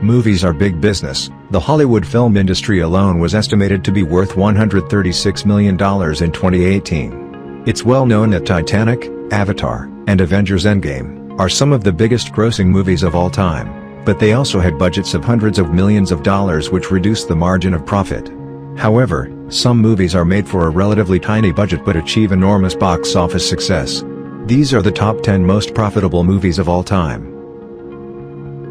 Movies are big business. The Hollywood film industry alone was estimated to be worth $136 million in 2018. It's well known that Titanic, Avatar, and Avengers Endgame are some of the biggest grossing movies of all time, but they also had budgets of hundreds of millions of dollars, which reduced the margin of profit. However, some movies are made for a relatively tiny budget but achieve enormous box office success. These are the top 10 most profitable movies of all time.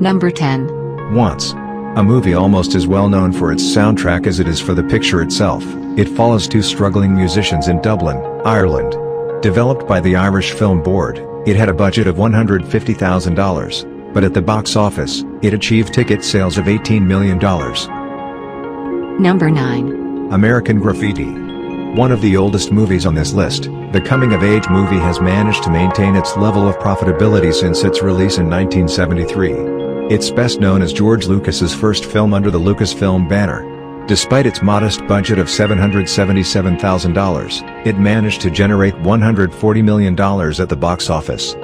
Number 10. Once. A movie almost as well known for its soundtrack as it is for the picture itself. It follows two struggling musicians in Dublin, Ireland. Developed by the Irish Film Board, it had a budget of $150,000, but at the box office, it achieved ticket sales of $18 million. Number 9. American Graffiti. One of the oldest movies on this list, the coming-of-age movie has managed to maintain its level of profitability since its release in 1973. It's best known as George Lucas's first film under the Lucasfilm banner. Despite its modest budget of $777,000, it managed to generate $140 million at the box office.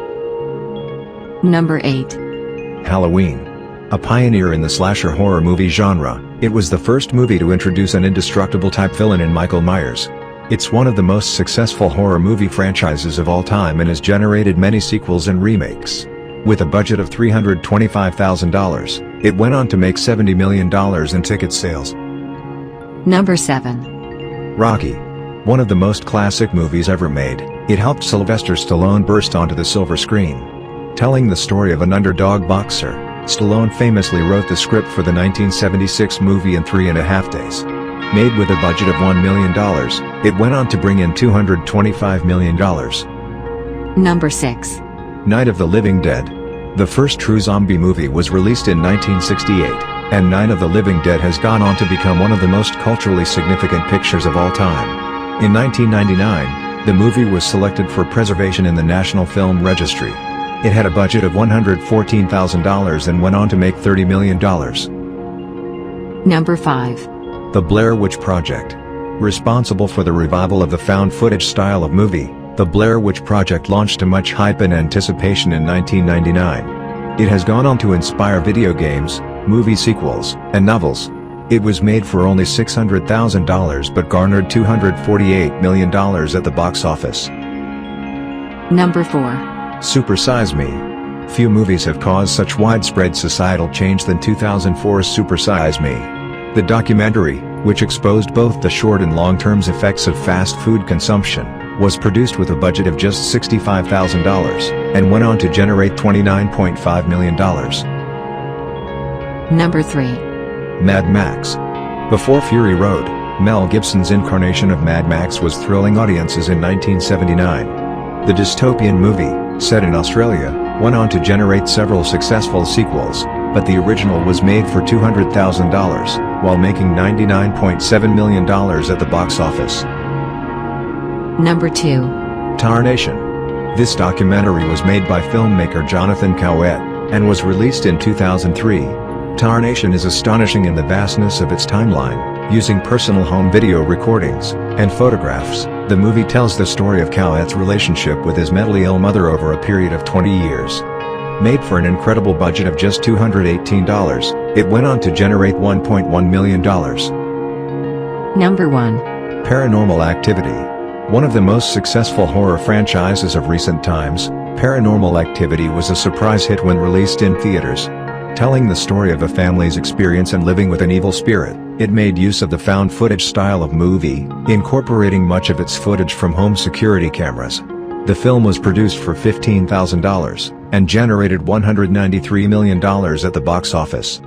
Number 8. Halloween. A pioneer in the slasher horror movie genre, it was the first movie to introduce an indestructible-type villain in Michael Myers. It's one of the most successful horror movie franchises of all time and has generated many sequels and remakes. With a budget of $325,000, it went on to make $70 million in ticket sales. Number 7. Rocky. One of the most classic movies ever made, it helped Sylvester Stallone burst onto the silver screen. Telling the story of an underdog boxer, Stallone famously wrote the script for the 1976 movie in 3.5 days. Made with a budget of $1 million, it went on to bring in $225 million. Number 6. Night of the Living Dead. The first true zombie movie was released in 1968, and Night of the Living Dead has gone on to become one of the most culturally significant pictures of all time. In 1999, the movie was selected for preservation in the National Film Registry. It had a budget of $114,000 and went on to make $30 million. Number 5. The Blair Witch Project. Responsible for the revival of the found footage style of movie, the Blair Witch Project launched to much hype and anticipation in 1999. It has gone on to inspire video games, movie sequels, and novels. It was made for only $600,000 but garnered $248 million at the box office. Number 4. Super Size Me. Few movies have caused such widespread societal change than 2004's Super Size Me. The documentary, which exposed both the short and long-term effects of fast food consumption, was produced with a budget of just $65,000, and went on to generate $29.5 million. Number 3. Mad Max. Before Fury Road, Mel Gibson's incarnation of Mad Max was thrilling audiences in 1979. The dystopian movie, set in Australia, went on to generate several successful sequels, but the original was made for $200,000, while making $99.7 million at the box office. Number 2. Tarnation. This documentary was made by filmmaker Jonathan Cowett, and was released in 2003. Tarnation is astonishing in the vastness of its timeline. Using personal home video recordings and photographs, the movie tells the story of Cowett's relationship with his mentally ill mother over a period of 20 years. Made for an incredible budget of just $218, it went on to generate $1.1 million. Number 1. Paranormal Activity. One of the most successful horror franchises of recent times, Paranormal Activity was a surprise hit when released in theaters. Telling the story of a family's experience in living with an evil spirit, it made use of the found footage style of movie, incorporating much of its footage from home security cameras. The film was produced for $15,000, and generated $193 million at the box office.